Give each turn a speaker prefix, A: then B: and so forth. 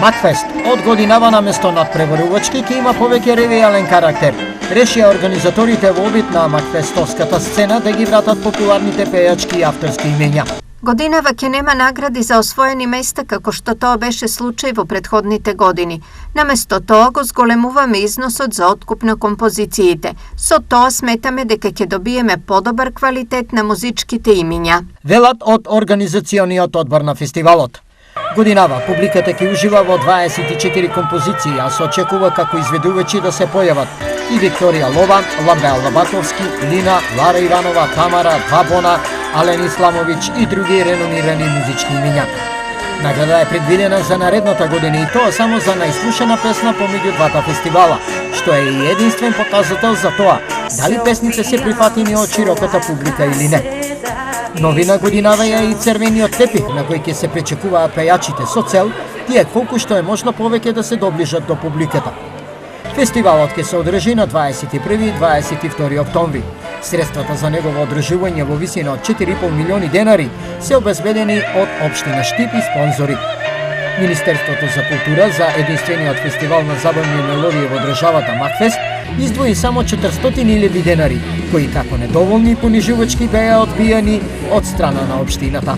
A: Макфест од годинава наместо надпреварувачки ќе има повеќе ревијален карактер. Решија организаторите во обид на макфестовската сцена да ги вратат популарните пејачки и авторски имења.
B: Годинава ќе нема награди за освоени места како што тоа беше случај во претходните години. Наместо тоа го зголемуваме износот за откуп на композициите. Со тоа сметаме дека ќе добиеме подобар квалитет на музичките имиња.
A: Велат од организациониот одбор на фестивалот. Годинава публиката ќе ужива во 24 композиции, а се очекува како изведувачи да се појават и Викторија Лова, Ламбеал Лабатовски, Лина, Лара Иванова, Тамара, Двабона, Ален Исламовиќ и други реномирани музички имиња. Награда е предвидена за наредната година и тоа само за најслушана песна помеѓу двата фестивала, што е и единствен показател за тоа дали песните се прифатени од широката публика или не. Новина годинава е и црвениот тепих на кој ќе се пречекуваат пејачите со цел тие колку што е можно повеќе да се доближат до публиката. Фестивалот ќе се одржи на 21 и 22 октомври. Средствата за негово одржување во висина од 4,5 милиони денари се обезбедени од општина Штип и спонзори. Министерството за култура за единствениот фестивал на забавни мелодии во државата Макфест издвои само 400.000 денари, кои како недоволни и понижувачки беа одбијани од страна на општината.